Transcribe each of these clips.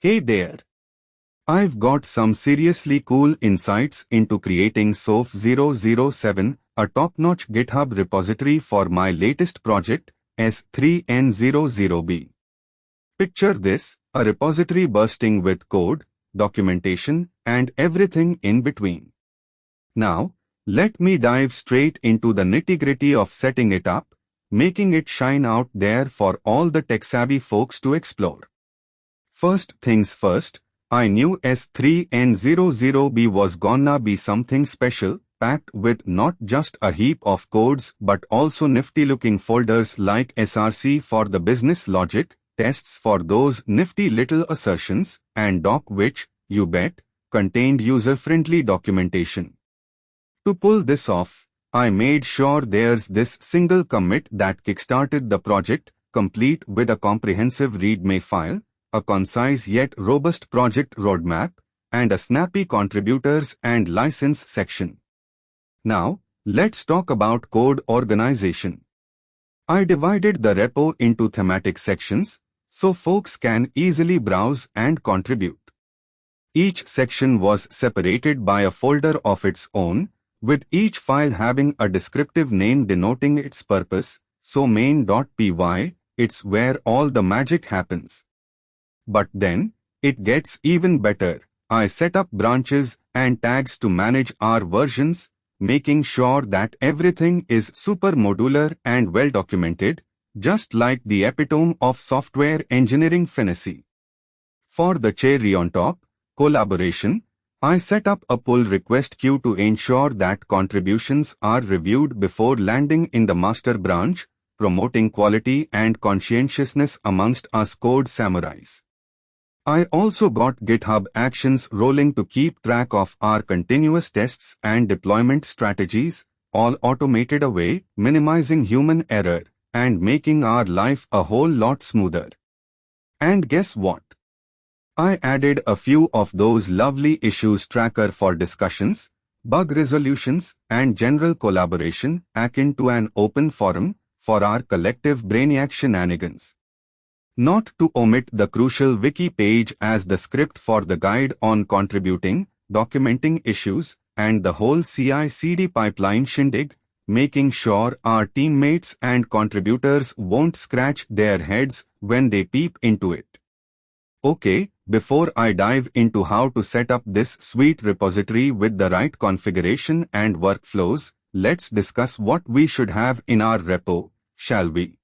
Hey there! I've got some seriously cool insights into creating SOF 007, a top-notch GitHub repository for my latest project, S3N00B. Picture this, a repository bursting with code, documentation, and everything in between. Now, let me dive straight into the nitty-gritty of setting it up, making it shine out there for all the tech-savvy folks to explore. First things first, I knew S3N00B was gonna be something special, packed with not just a heap of codes but also nifty-looking folders like SRC for the business logic, tests for those nifty little assertions, and doc which, you bet, contained user-friendly documentation. To pull this off, I made sure there's this single commit that kickstarted the project, complete with a comprehensive README file, a concise yet robust project roadmap, and a snappy contributors and license section. Now, let's talk about code organization. I divided the repo into thematic sections, so folks can easily browse and contribute. Each section was separated by a folder of its own, with each file having a descriptive name denoting its purpose, so main.py, it's where all the magic happens. But then, it gets even better. I set up branches and tags to manage our versions, making sure that everything is super modular and well documented, just like the epitome of software engineering finesse. For the cherry on top, collaboration, I set up a pull request queue to ensure that contributions are reviewed before landing in the master branch, promoting quality and conscientiousness amongst us code samurais. I also got GitHub Actions rolling to keep track of our continuous tests and deployment strategies, all automated away, minimizing human error, and making our life a whole lot smoother. And guess what? I added a few of those lovely issues tracker for discussions, bug resolutions, and general collaboration akin to an open forum for our collective brainiac shenanigans. Not to omit the crucial wiki page as the script for the guide on contributing, documenting issues, and the whole CI/CD pipeline shindig, making sure our teammates and contributors won't scratch their heads when they peep into it. Okay, before I dive into how to set up this sweet repository with the right configuration and workflows, let's discuss what we should have in our repo, shall we?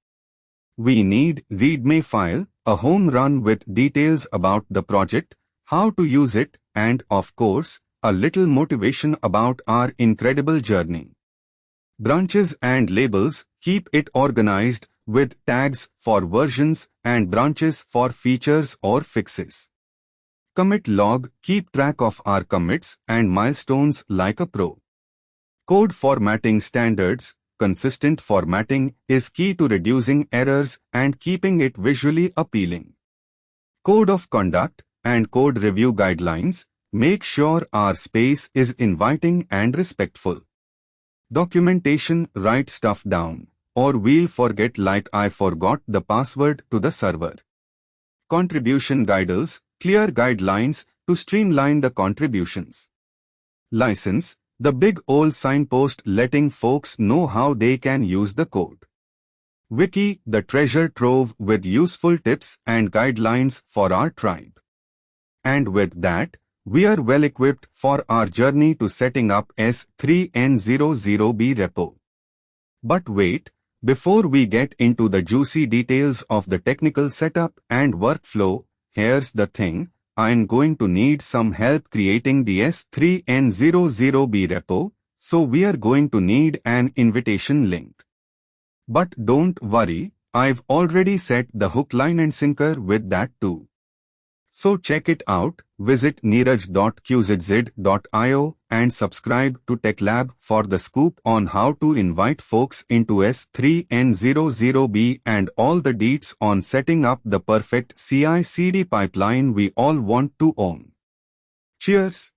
We need README file, a home run with details about the project, how to use it, and of course, a little motivation about our incredible journey. Branches and labels, keep it organized with tags for versions and branches for features or fixes. Commit log, keep track of our commits and milestones like a pro. Code formatting standards, consistent formatting is key to reducing errors and keeping it visually appealing. Code of conduct and code review guidelines, make sure our space is inviting and respectful. Documentation, write stuff down, or we'll forget like I forgot the password to the server. Contribution guidelines, clear guidelines to streamline the contributions. License, the big old signpost letting folks know how they can use the code. Wiki, the treasure trove with useful tips and guidelines for our tribe. And with that, we are well equipped for our journey to setting up S3N00B repo. But wait, before we get into the juicy details of the technical setup and workflow, here's the thing. I'm going to need some help creating the S3N00B repo, so we are going to need an invitation link. But don't worry, I've already set the hook, line and sinker with that too. So check it out, visit neeraj.qzz.io and subscribe to TechLab for the scoop on how to invite folks into S3N00B and all the deets on setting up the perfect CI/CD pipeline we all want to own. Cheers!